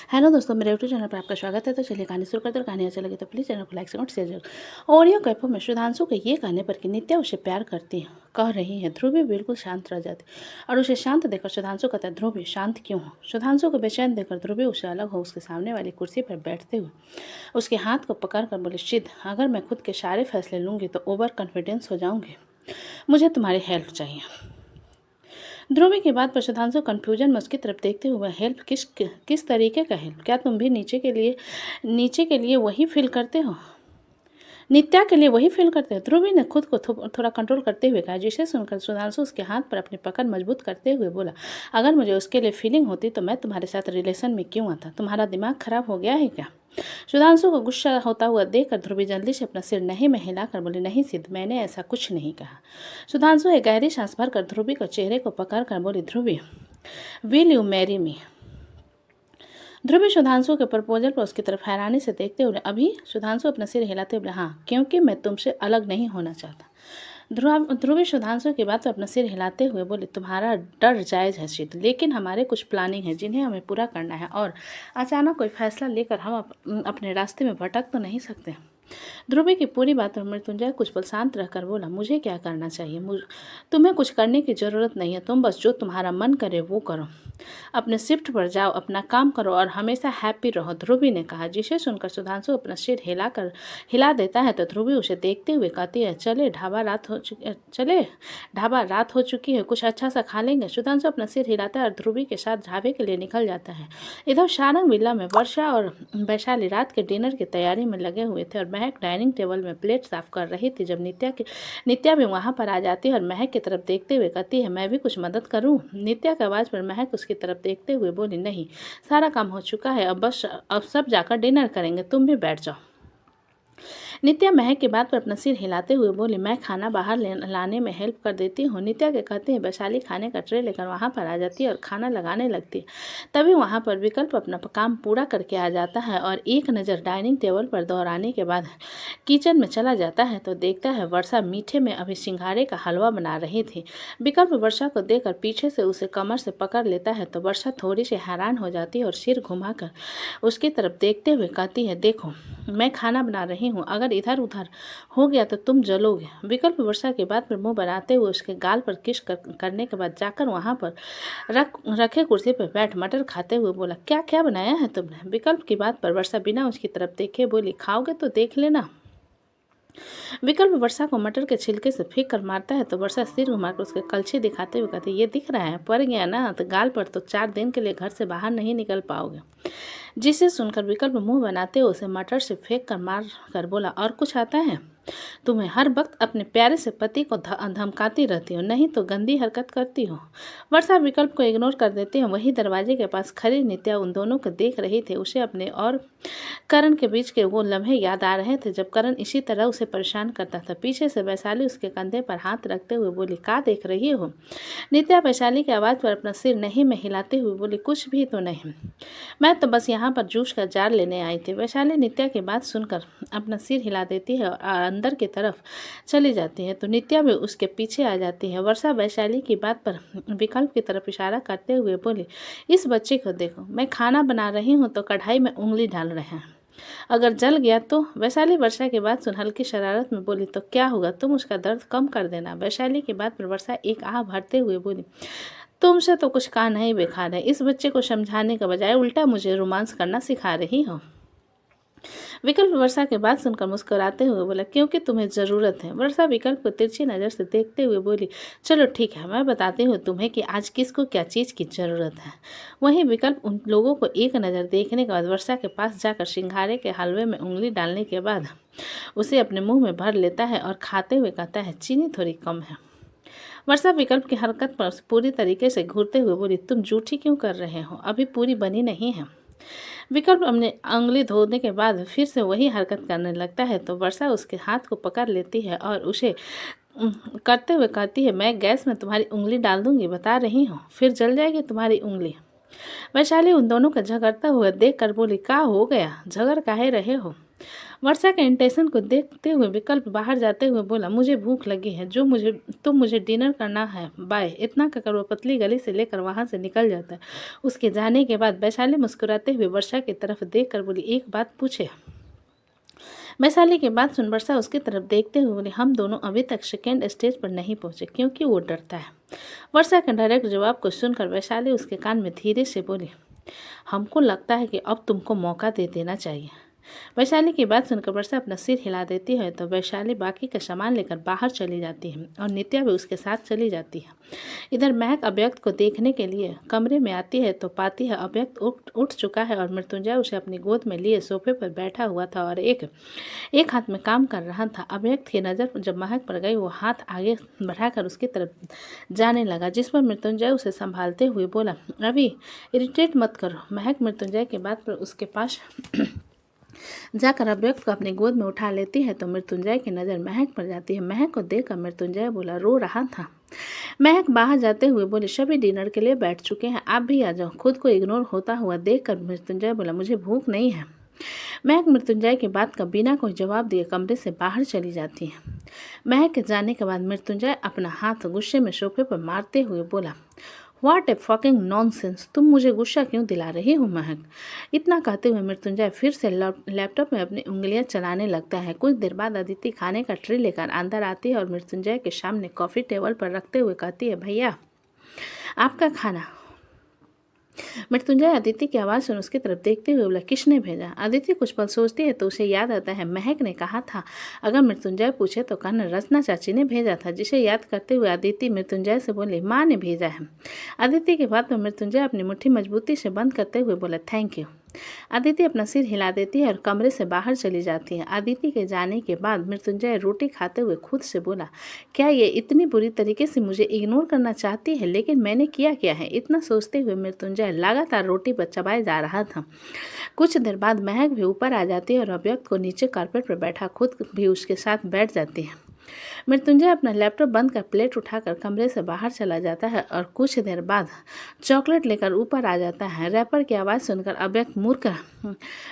Hello दोस्तों, मेरे YouTube channel पर आपका स्वागत है। तो चलिए कहानी शुरू करते हैं। कहानी अच्छा लगे तो प्लीज़ चैनल को लाइक कमेंट शेयर जरूर। ऑडियो कैफे में सुधांशु के ये कहने पर कि नित्या उसे प्यार करती है कह रही है, ध्रुवी बिल्कुल शांत रह जाती और उसे शांत देखकर सुधांशु कहता है, ध्रुवी शांत क्यों हो? सुधांशु को बेचैन देखकर ध्रुवी उसे अलग हो उसके सामने वाली कुर्सी पर बैठते हुए उसके हाथ को पकड़ कर बोले, सिद्ध, अगर मैं खुद के सारे फैसले लूँगी तो ओवर कॉन्फिडेंस हो जाऊँगी। मुझे तुम्हारी हेल्प चाहिए। ध्रुवी की बात पर सुधांशु कन्फ्यूजन में उसकी तरफ देखते हुए, हेल्प किस तरीके का हेल्प? क्या तुम भी नीचे के लिए वही फील करते हो? नित्या के लिए वही फील करते हो? ध्रुवी ने खुद को थोड़ा कंट्रोल करते हुए कहा, जिसे सुनकर सुधांशु उसके हाथ पर अपनी पकड़ मजबूत करते हुए बोला, अगर मुझे उसके लिए फीलिंग होती तो मैं तुम्हारे साथ रिलेशन में क्यों आता? तुम्हारा दिमाग खराब हो गया है क्या? सुधांशु को गुस्सा होता हुआ देखकर ध्रुवी जल्दी से अपना सिर नहीं में हिलाकर बोले, नहीं सिद्ध, मैंने ऐसा कुछ नहीं कहा। सुधांशु एक गहरी सांस भरकर ध्रुवी को चेहरे को पकड़कर बोली, ध्रुवी, विल यू मैरी मी? ध्रुवी सुधांशु के प्रपोजल पर उसकी तरफ हैरानी से देखते हुए, अभी? सुधांशु अपना सिर हिलाते हुए, हाँ, क्योंकि मैं तुमसे अलग नहीं होना चाहता। ध्रुवी सुधांशु की बात पर अपना सिर हिलाते हुए बोले, तुम्हारा डर जायज़ है सिद्ध, लेकिन हमारे कुछ प्लानिंग है जिन्हें हमें पूरा करना है और अचानक कोई फैसला लेकर हम अपने रास्ते में भटक तो नहीं सकते। ध्रुवी की पूरी बात पर मृत्युंजय कुछ पल शांत रहकर बोला, मुझे क्या करना चाहिए? तुम्हें कुछ करने की ज़रूरत नहीं है। तुम बस जो तुम्हारा मन करे वो करो। अपने शिफ्ट पर जाओ, अपना काम करो और हमेशा हैप्पी रहो, ध्रुवी ने कहा। जिसे सुनकर सुधांशु अपना सिर हिला देता है तो ध्रुवी उसे देखते हुए कहती है, चले ढाबा रात हो चुकी है, कुछ अच्छा सा खा लेंगे। सुधांशु अपना सिर हिलाता है और ध्रुवी के साथ ढाबे के लिए निकल जाता है। इधर सारंग विला में वर्षा और वैशाली रात के डिनर की तैयारी में लगे हुए थे और महक डाइनिंग टेबल में प्लेट साफ कर रही थी जब नित्या भी वहां पर आ जाती है और महक की तरफ देखते हुए कहती है, मैं भी कुछ मदद करूं? नित्या की आवाज़ पर महक उसकी तरफ देखते हुए बोली, नहीं, सारा काम हो चुका है, अब सब जाकर डिनर करेंगे, तुम भी बैठ जाओ। नित्या महक की बात पर अपना सिर हिलाते हुए बोली, मैं खाना बाहर लाने में हेल्प कर देती हूँ। नित्या के कहते हैं वैशाली खाने का ट्रे लेकर वहाँ पर आ जाती है और खाना लगाने लगती है। तभी वहाँ पर विकल्प अपना काम पूरा करके आ जाता है और एक नज़र डाइनिंग टेबल पर दोहराने के बाद किचन में चला जाता है तो देखता है वर्षा मीठे में अभी सिंघाड़े का हलवा बना रही थी। विकल्प वर्षा को देखकर पीछे से उसे कमर से पकड़ लेता है तो वर्षा थोड़ी सी हैरान हो जाती है और सिर घुमाकर उसकी तरफ देखते हुए कहती है, देखो, मैं खाना बना रही हूँ, अगर इधर उधर हो गया तो तुम जलोगे। विकल्प वर्षा की बात पर मुंह बनाते हुए उसके गाल पर किस करने के बाद जाकर वहां पर रखे कुर्सी पर बैठ मटर खाते हुए बोला, क्या क्या बनाया है तुमने? विकल्प की बात पर वर्षा बिना उसकी तरफ देखे बोली, खाओगे तो देख लेना। विकल्प वर्षा को मटर के छिलके से फेंक कर मारता है तो वर्षा सिर घुमाकर उसके कलछी दिखाते हुए कहती है, ये दिख रहा है, पड़ गया ना तो गाल पर, तो 4 दिन के लिए घर से बाहर नहीं निकल पाओगे। जिसे सुनकर विकल्प मुंह बनाते हुए उसे मटर से फेंक कर मार कर बोला, और कुछ आता है? तुम्हें हर वक्त अपने प्यारे से पति को धमकाती रहती हो, नहीं तो गंदी हरकत करती हो। वर्षा विकल्प को इग्नोर कर देती है। वही दरवाजे के पास खड़ी नित्या उन दोनों को देख रही थी। उसे अपने और करण के बीच के वो लम्हे याद आ रहे थे जब करण इसी तरह उसे परेशान करता था। पीछे से वैशाली उसके कंधे पर हाथ रखते हुए बोली, क्या देख रही हो? नित्या वैशाली की आवाज़ पर अपना सिर नहीं में हिलाते हुए बोली, कुछ भी तो नहीं, मैं तो बस यहाँ पर जूस का जार लेने आई थी। वैशाली नित्या की बात सुनकर अपना सिर हिला देती है और अंदर की तरफ चली जाती है तो नित्या भी उसके पीछे आ जाती है। वर्षा वैशाली की बात पर विकल्प की तरफ इशारा करते हुए बोली, इस बच्चे को देखो, मैं खाना बना रही हूँ तो कढ़ाई में उंगली डाल रहे हैं, अगर जल गया तो? वैशाली वर्षा की बात सुन हल्की शरारत में बोली, तो क्या होगा, तुम उसका दर्द कम कर देना। वैशाली की बात पर वर्षा एक आह भरते हुए बोली, तुमसे तो कुछ कहा नहीं बेकार है, इस बच्चे को समझाने के बजाय उल्टा मुझे रोमांस करना सिखा रही हो। विकल्प वर्षा के बात सुनकर मुस्कुराते हुए बोला, क्योंकि तुम्हें ज़रूरत है। वर्षा विकल्प को तिरछी नज़र से देखते हुए बोली, चलो ठीक है, मैं बताती हूँ तुम्हें कि आज किसको क्या चीज़ की ज़रूरत है। वहीं विकल्प उन लोगों को एक नज़र देखने के बाद वर्षा के पास जाकर सिंघाड़े के हलवे में उंगली डालने के बाद उसे अपने मुँह में भर लेता है और खाते हुए कहता है, चीनी थोड़ी कम है। वर्षा विकल्प की हरकत पर पूरी तरीके से घूरते हुए बोली, तुम जूठी क्यों कर रहे हो, अभी पूरी बनी नहीं है। विकल्प अपने उंगली धोने के बाद फिर से वही हरकत करने लगता है तो वर्षा उसके हाथ को पकड़ लेती है और उसे करते हुए कहती है, मैं गैस में तुम्हारी उंगली डाल दूंगी, बता रही हूँ, फिर जल जाएगी तुम्हारी उंगली। वैशाली उन दोनों का झगड़ता हुआ देख कर बोली, क्या हो गया, झगड़ काहे रहे हो? वर्षा के इंटेंशन को देखते हुए विकल्प बाहर जाते हुए बोला, मुझे भूख लगी है, मुझे डिनर करना है, बाय। इतना कहकर वो पतली गली से लेकर वहाँ से निकल जाता है। उसके जाने के बाद वैशाली मुस्कुराते हुए वर्षा की तरफ देख कर बोली, एक बात पूछे। वैशाली की बात सुन वर्षा उसकी तरफ देखते हुए बोली, हम दोनों अभी तक सेकेंड स्टेज पर नहीं पहुंचे क्योंकि वो डरता है। वर्षा के डायरेक्ट जवाब को सुनकर वैशाली उसके कान में धीरे से बोली, हमको लगता है कि अब तुमको मौका दे देना चाहिए। वैशाली की बात सुनकर वर्षा अपना सिर हिला देती है तो वैशाली बाकी का सामान लेकर बाहर चली जाती है और नित्या भी उसके साथ चली जाती है। इधर महक अव्यक्त को देखने के लिए कमरे में आती है तो पाती है अव्यक्त उठ चुका है और मृत्युंजय उसे अपनी गोद में लिए सोफे पर बैठा हुआ था और एक हाथ में काम कर रहा था। अव्यक्त की नज़र जब महक पर गई वो हाथ आगे बढ़ाकर उसकी तरफ जाने लगा, जिस पर मृत्युंजय उसे संभालते हुए बोला, अभी इरिटेट मत करो। महक मृत्युंजय के बात पर उसके पास जाकर अव्यक्त को अपनी गोद में उठा लेती है तो मृत्युंजय की नज़र महक पर जाती है। महक को देखकर मृत्युंजय बोला, रो रहा था। महक बाहर जाते हुए बोली, सभी डिनर के लिए बैठ चुके हैं, आप भी आ जाओ। खुद को इग्नोर होता हुआ देखकर मृत्युंजय बोला, मुझे भूख नहीं है। महक मृत्युंजय की बात का बिना कोई जवाब दिए कमरे से बाहर चली जाती है। महक के जाने के बाद मृत्युंजय अपना हाथ गुस्से में सोफे पर मारते हुए बोला, व्हाट ए फकिंग नॉनसेंस, तुम मुझे गुस्सा क्यों दिला रही हो महक। इतना कहते हुए मृत्युंजय फिर से लैपटॉप में अपनी उंगलियां चलाने लगता है। कुछ देर बाद अदिति खाने का ट्रे लेकर अंदर आती है और मृत्युंजय के सामने कॉफ़ी टेबल पर रखते हुए कहती है, भैया आपका खाना। मृत्युंजय अदिति की आवाज़ सुन उसकी तरफ देखते हुए बोला, किसने भेजा। अदिति कुछ पल सोचती है तो उसे याद आता है महक ने कहा था अगर मृत्युंजय पूछे तो कहना रचना चाची ने भेजा था। जिसे याद करते हुए अदिति मृत्युंजय से बोली, माँ ने भेजा है। अदिति के बात में मृत्युंजय अपनी मुट्ठी मजबूती से बंद करते हुए बोला, थैंक यू। अदिति अपना सिर हिला देती है और कमरे से बाहर चली जाती है। अदिति के जाने के बाद मृत्युंजय रोटी खाते हुए खुद से बोला, क्या ये इतनी बुरी तरीके से मुझे इग्नोर करना चाहती है, लेकिन मैंने किया क्या है। इतना सोचते हुए मृत्युंजय लगातार रोटी पर चबाए जा रहा था। कुछ देर बाद महक भी ऊपर आ जाती है और अव्यक्त को नीचे कारपेट पर बैठा खुद भी उसके साथ बैठ जाती है। मृत्युंजय अपना लैपटॉप बंद कर प्लेट उठाकर कमरे से बाहर चला जाता है और कुछ देर बाद चॉकलेट लेकर ऊपर आ जाता है। रैपर की आवाज़ सुनकर अव्यक्त मुड़कर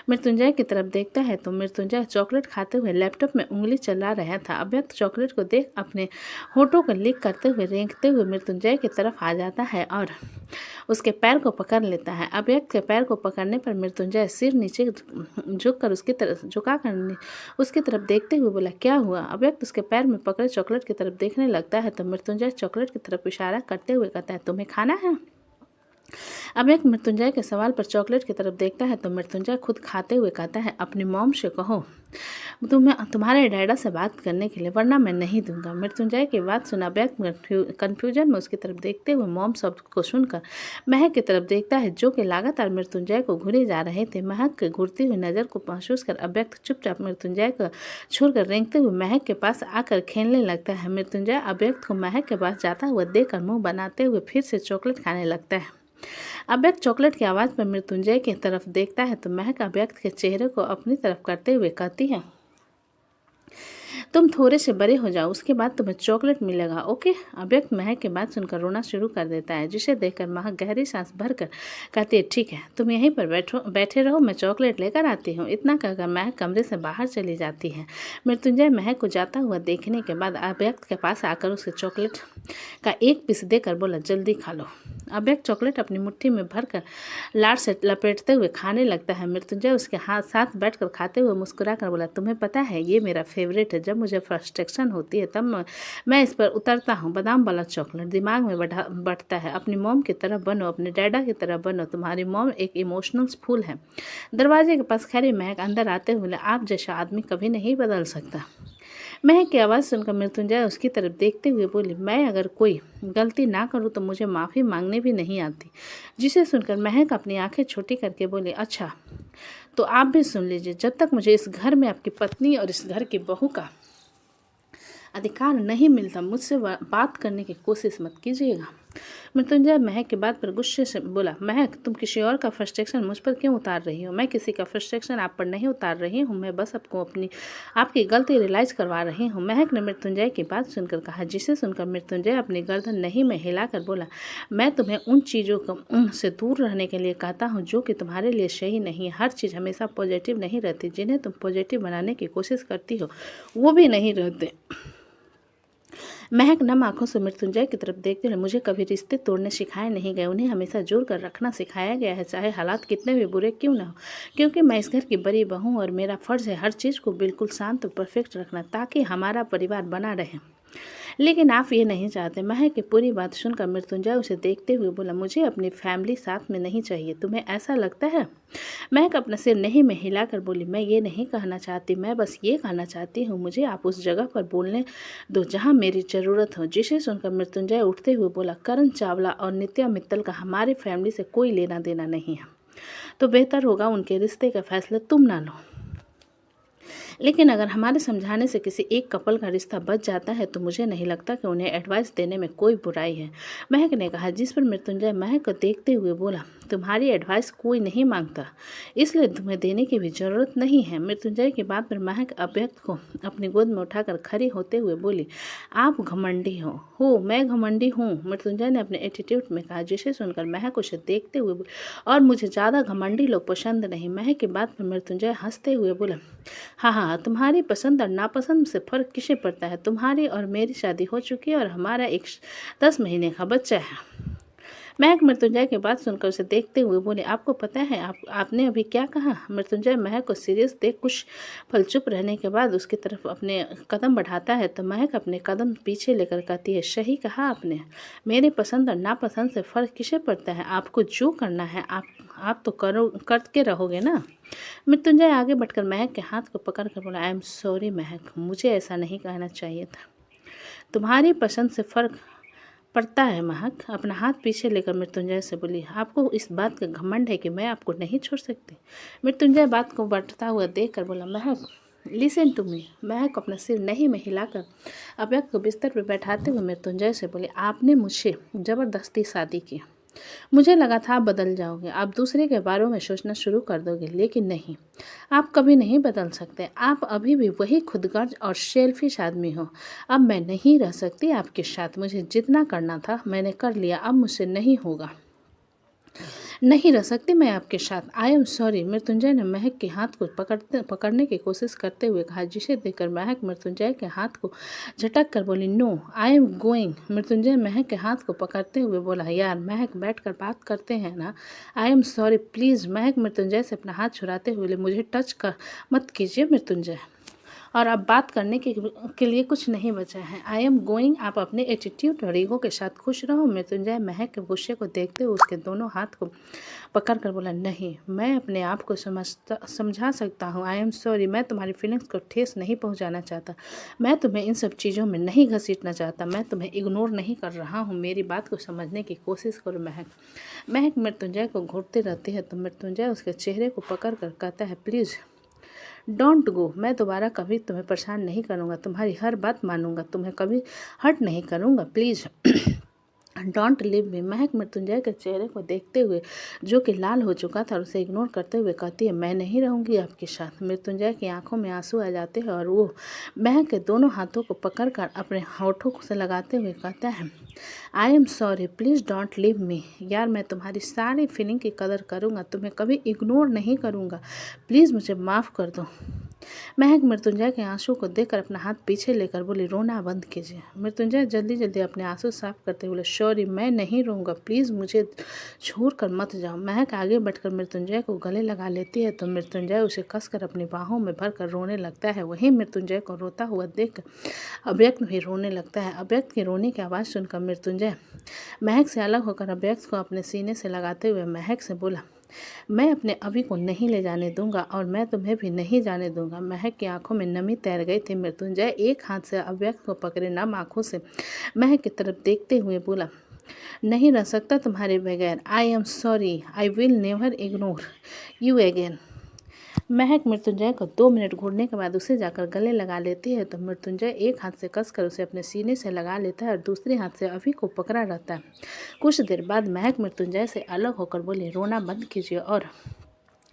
मृत्युंजय की तरफ देखता है तो मृत्युंजय चॉकलेट खाते हुए लैपटॉप में उंगली चला रहा था। अव्यक्त चॉकलेट को देख अपने होठों को लिक करते हुए रेंगते हुए मृत्युंजय की तरफ आ जाता है और उसके पैर को पकड़ लेता है। अव्यक्त के पैर को पकड़ने पर मृत्युंजय सिर नीचे झुककर उसकी तरफ देखते हुए बोला, क्या हुआ। अव्यक्त उसके पैर में पकड़े चॉकलेट की तरफ देखने लगता है तो मृत्युंजय चॉकलेट की तरफ इशारा करते हुए कहता है, तुम्हें खाना है। अव्यक्त मृत्युंजय के सवाल पर चॉकलेट की तरफ देखता है तो मृत्युंजय खुद खाते हुए कहता है, अपनी मॉम से कहो तुम्हारे डैडा से बात करने के लिए, वरना मैं नहीं दूंगा। मृत्युंजय की बात सुना अव्यक्त कन्फ्यूजन में उसकी तरफ देखते हुए मॉम शब्द को सुनकर महक की तरफ देखता है जो कि लगातार मृत्युंजय को घूरे जा रहे थे। महक के घूरती हुई नज़र को महसूस कर अव्यक्त चुपचाप मृत्युंजय को छोड़कर रेंगते हुए महक के पास आकर खेलने लगता है। मृत्युंजय अव्यक्त को महक के पास जाता हुआ देखकर मुँह बनाते हुए फिर से चॉकलेट खाने लगता है। अव्यक्त चॉकलेट की आवाज़ पर मृत्युंजय की तरफ देखता है तो महक अव्यक्त के चेहरे को अपनी तरफ करते हुए कहती है, तुम थोड़े से बड़े हो जाओ, उसके बाद तुम्हें चॉकलेट मिलेगा, ओके। अव्यक्त महक की बात सुनकर रोना शुरू कर देता है, जिसे देखकर महक गहरी सांस भरकर कहती है, ठीक है तुम यहीं पर बैठे रहो, मैं चॉकलेट लेकर आती हूँ। इतना कहकर महक कमरे से बाहर चली जाती है। मृत्युंजय महक को जाता हुआ देखने के बाद अव्यक्त के पास आकर उसे चॉकलेट का एक पीस देकर बोला, जल्दी खा लो। अव्यक्त चॉकलेट अपनी मुट्ठी में भरकर लाड़ से लपेटते हुए खाने लगता है। मृत्युंजय उसके साथ बैठकर खाते हुए मुस्कुरा कर बोला, तुम्हें पता है ये मेरा फेवरेट है, जब मुझे फ्रस्ट्रेशन होती है तब मैं इस पर उतरता हूँ। बादाम वाला चॉकलेट दिमाग में बढ़ता है। अपनी मॉम की तरह बनो, अपने डैडा की तरह बनो, तुम्हारी मॉम एक इमोशनल फूल है। दरवाजे के पास खड़ी महक अंदर आते हुए, आप जैसा आदमी कभी नहीं बदल सकता। महक की आवाज़ सुनकर मृत्युंजय उसकी तरफ देखते हुए बोली, मैं अगर कोई गलती ना करूँ तो मुझे माफ़ी मांगने भी नहीं आती। जिसे सुनकर महक अपनी आंखें छोटी करके बोली, अच्छा तो आप भी सुन लीजिए, जब तक मुझे इस घर में आपकी पत्नी और इस घर की बहू का अधिकार नहीं मिलता मुझसे बात करने की कोशिश मत कीजिएगा। मृत्युंजय महक की बात पर गुस्से से बोला, महक तुम किसी और का फ्रस्ट्रेशन मुझ पर क्यों उतार रही हो? मैं किसी का फ्रस्ट्रेशन आप पर नहीं उतार रही हूँ, मैं बस आपकी गलती रियलाइज करवा रही हूँ। महक ने मृत्युंजय की बात सुनकर कहा, जिसे सुनकर मृत्युंजय अपनी गर्दन नहीं में हिलाकर बोला, मैं तुम्हें उन चीज़ों से दूर रहने के लिए कहता हूँ जो कि तुम्हारे लिए सही नहीं है। हर चीज़ हमेशा पॉजिटिव नहीं रहती, जिन्हें तुम पॉजिटिव बनाने की कोशिश करती हो वो भी नहीं रहते। महक नम आंखों से मृत्युंजय की तरफ देखते हुए, मुझे कभी रिश्ते तोड़ने सिखाए नहीं गए, उन्हें हमेशा जोड़ कर रखना सिखाया गया है, चाहे हालात कितने भी बुरे क्यों ना हो। क्योंकि मैं इस घर की बड़ी बहू हूँ और मेरा फर्ज है हर चीज़ को बिल्कुल शांत और परफेक्ट रखना, ताकि हमारा परिवार बना रहे। लेकिन आप ये नहीं चाहते। महक की पूरी बात सुनकर मृत्युंजय उसे देखते हुए बोला, मुझे अपनी फैमिली साथ में नहीं चाहिए, तुम्हें ऐसा लगता है? महक अपना सिर नहीं में हिलाकर बोली, मैं ये नहीं कहना चाहती, मैं बस ये कहना चाहती हूँ मुझे आप उस जगह पर बोलने दो जहाँ मेरी ज़रूरत हो। जिसे सुनकर मृत्युंजय उठते हुए बोला, करण चावला और नित्या मित्तल का हमारी फैमिली से कोई लेना देना नहीं है, तो बेहतर होगा उनके रिश्ते का फैसला तुम ना लो। लेकिन अगर हमारे समझाने से किसी एक कपल का रिश्ता बच जाता है तो मुझे नहीं लगता कि उन्हें एडवाइस देने में कोई बुराई है, महक ने कहा। जिस पर मृत्युंजय महक को देखते हुए बोला, तुम्हारी एडवाइस कोई नहीं मांगता, इसलिए तुम्हें देने की भी ज़रूरत नहीं है। मृत्युंजय की बात पर महक अव्यक्त को अपनी गोद में उठाकर खड़ी होते हुए बोली, आप घमंडी हो। मैं घमंडी हूँ, मृत्युंजय ने अपने एटीट्यूड में कहा। जिसे सुनकर महक उसे देखते हुए बोली, और मुझे ज़्यादा घमंडी लोग पसंद नहीं। महक की बात पर मृत्युंजय हंसते हुए बोला, हाँ, तुम्हारी पसंद और नापसंद से फ़र्क किसे पड़ता है? तुम्हारी और मेरी शादी हो चुकी है और हमारा एक 10 महीने का बच्चा है। महक मृत्युंजय की बात सुनकर उसे देखते हुए बोले, आपको पता है आपने अभी क्या कहा? मृत्युंजय महक को सीरियस देख कुछ पल चुप रहने के बाद उसकी तरफ अपने कदम बढ़ाता है तो महक अपने कदम पीछे लेकर कहती है, सही कहा आपने, मेरी पसंद और नापसंद से फ़र्क किसे पड़ता है? आपको जो करना है आप तो करके रहोगे ना। मृत्युंजय आगे बढ़कर महक के हाथ को पकड़कर बोला, आई एम सॉरी महक, मुझे ऐसा नहीं कहना चाहिए था। तुम्हारी पसंद से फ़र्क पड़ता है। महक अपना हाथ पीछे लेकर मृत्युंजय से बोली, आपको इस बात का घमंड है कि मैं आपको नहीं छोड़ सकती? मृत्युंजय बात को बढ़ता हुआ देखकर बोला, महक लिसन टू मी। महक अपना सिर नहीं में हिलाकर अव्यक्त को बिस्तर पर बैठाते हुए मृत्युंजय से बोली, आपने मुझसे ज़बरदस्ती शादी की, मुझे लगा था आप बदल जाओगे, आप दूसरे के बारे में सोचना शुरू कर दोगे, लेकिन नहीं, आप कभी नहीं बदल सकते। आप अभी भी वही खुदगर्ज और सेल्फिश आदमी हो। अब मैं नहीं रह सकती आपके साथ, मुझे जितना करना था मैंने कर लिया, अब मुझसे नहीं होगा, नहीं रह सकती मैं आपके साथ। I am sorry. मृत्युंजय ने महक के हाथ को पकड़ने की कोशिश करते हुए कहा। जिसे देखकर महक मृत्युंजय के हाथ को झटक कर बोली, no I am going. Mrityunjay Mehak के हाथ को पकड़ते हुए बोला, यार महक बैठकर बात करते हैं ना। I am sorry please. महक मृत्युंजय से अपना हाथ छुड़ाते हुए बोले, मुझे टच कर मत कीजिए मृत्युंजय, और अब बात करने के लिए कुछ नहीं बचा है। आई एम गोइंग। आप अपने एटीट्यूड और ईगो के साथ खुश रहो। मृत्युंजय महक के गुस्से को देखते हुए उसके दोनों हाथ को पकड़ कर बोला, नहीं, मैं अपने आप को समझा सकता हूँ। आई एम सॉरी, मैं तुम्हारी फीलिंग्स को ठेस नहीं पहुँचाना चाहता, मैं तुम्हें इन सब चीज़ों में नहीं घसीटना चाहता, मैं तुम्हें इग्नोर नहीं कर रहा हूँ, मेरी बात को समझने की कोशिश करो। महक मृत्युंजय को घूरती रहती है तो मृत्युंजय उसके चेहरे को पकड़ कर कहता है, प्लीज़ डोंट गो। मैं दोबारा कभी तुम्हें परेशान नहीं करूँगा, तुम्हारी हर बात मानूंगा, तुम्हें कभी हर्ट नहीं करूँगा, प्लीज़ डोंट लिव मी। महक मृत्युंजय के चेहरे को देखते हुए जो कि लाल हो चुका था उसे इग्नोर करते हुए कहती है, मैं नहीं रहूँगी आपके साथ। मृत्युंजय की आंखों में आंसू आ जाते हैं और वो महक के दोनों हाथों को पकड़कर अपने होठों से लगाते हुए कहता है, I am sorry please don't leave me. यार मैं तुम्हारी सारी फीलिंग की कदर करूँगा, तुम्हें कभी इग्नोर नहीं करूँगा, प्लीज़ मुझे माफ़ कर दो। महक मृत्युंजय के आंसू को देखकर अपना हाथ पीछे लेकर बोली, रोना बंद कीजिए। मृत्युंजय जल्दी जल्दी अपने आंसू साफ करते हुए, सॉरी मैं नहीं रोऊंगा, प्लीज़ मुझे छोड़कर मत जाओ। महक आगे बढ़कर मृत्युंजय को गले लगा लेती है तो मृत्युंजय उसे कसकर अपनी बाहों में भरकर रोने लगता है। वहीं मृत्युंजय को रोता हुआ देखकर अव्यक्त भी रोने लगता है। अव्यक्त के रोने की आवाज़ सुनकर मृत्युंजय महक से अलग होकर अव्यक्त को अपने सीने से लगाते हुए महक से बोला, मैं अपने अभी को नहीं ले जाने दूंगा और मैं तुम्हें भी नहीं जाने दूंगा। महक की आंखों में नमी तैर गई थी। मृत्युंजय एक हाथ से अव्यक्त को पकड़े नम आंखों से महक की तरफ देखते हुए बोला, नहीं रह सकता तुम्हारे बगैर। I am sorry, I will never ignore you again. महक मृत्युंजय को 2 मिनट घूरने के बाद उसे जाकर गले लगा लेती है तो मृत्युंजय एक हाथ से कसकर उसे अपने सीने से लगा लेता है और दूसरे हाथ से अभी को पकड़ा रहता है। कुछ देर बाद महक मृत्युंजय से अलग होकर बोली, रोना बंद कीजिए और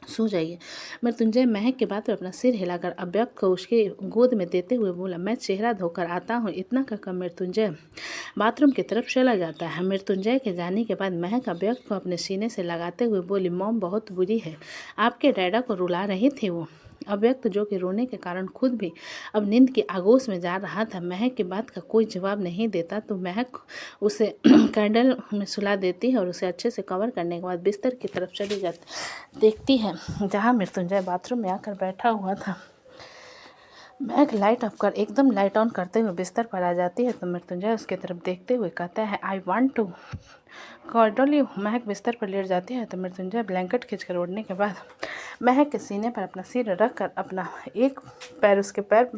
सो जाइए। मृत्युंजय महक के बात पर अपना सिर हिलाकर अव्यक्त को उसके गोद में देते हुए बोला, मैं चेहरा धोकर आता हूँ। इतना कहकर मृत्युंजय बाथरूम की तरफ चला जाता है। मृत्युंजय के जाने के बाद महक अव्यक्त को अपने सीने से लगाते हुए बोली, मॉम बहुत बुरी है, आपके डैडा को रुला रही थी वो। अव्यक्त जो कि रोने के कारण खुद भी अब नींद की आगोश में जा रहा था, महक की बात का कोई जवाब नहीं देता तो महक उसे कैंडल में सुला देती है और उसे अच्छे से कवर करने के बाद बिस्तर की तरफ चली जाती देखती है जहाँ मृत्युंजय बाथरूम में आकर बैठा हुआ था। महक लाइट ऑफ कर एकदम लाइट ऑन करते हुए बिस्तर पर आ जाती है तो मृत्युंजय उसकी तरफ देखते हुए कहता है, I want to cuddle you. Mehak बिस्तर पर लेट जाती है तो मृत्युंजय ब्लैंकेट खींचकर ओढ़ने के बाद महक के सीने पर अपना सिर रख कर अपना एक पैर उसके पैर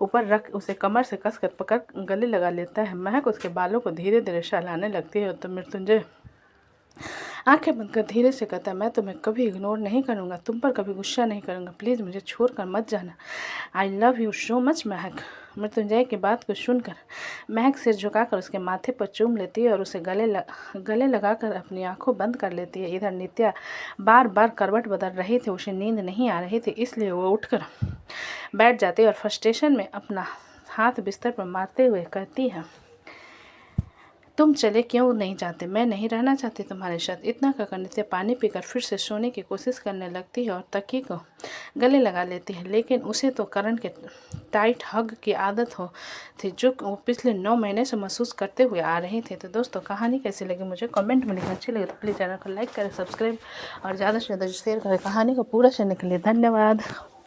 ऊपर रख उसे कमर से कसकर पकड़ गले लगा लेता है। महक उसके बालों को धीरे धीरे सहलाने लगती है तो मृत्युंजय आंखें बंद कर धीरे से कहता है, मैं तुम्हें कभी इग्नोर नहीं करूँगा, तुम पर कभी गुस्सा नहीं करूँगा, प्लीज़ मुझे छोड़कर मत जाना, I love you so much महक। मृत्युंजय की बात को सुनकर महक सिर झुकाकर उसके माथे पर चूम लेती है और उसे गले लगाकर अपनी आंखों बंद कर लेती है। इधर नित्या बार बार करवट बदल रही थी, उसे नींद नहीं आ रही थी, इसलिए वो उठकर बैठ जाती है और फ्रस्ट्रेशन में अपना हाथ बिस्तर पर मारते हुए कहती है, तुम चले क्यों नहीं जाते, मैं नहीं रहना चाहती तुम्हारे साथ। इतना कहकर नित्या पानी पीकर फिर से सोने की कोशिश करने लगती है और तकिए को गले लगा लेती है, लेकिन उसे तो करण के टाइट हग की आदत हो थी जो वो पिछले 9 महीने से महसूस करते हुए आ रही थी। तो दोस्तों कहानी कैसी लगी मुझे कमेंट में लिखना, अच्छी लगे तो प्लीज़ चैनल को लाइक करें, सब्सक्राइब और ज़्यादा से ज़्यादा शेयर करें। कहानी को पूरा सुनने के लिए धन्यवाद।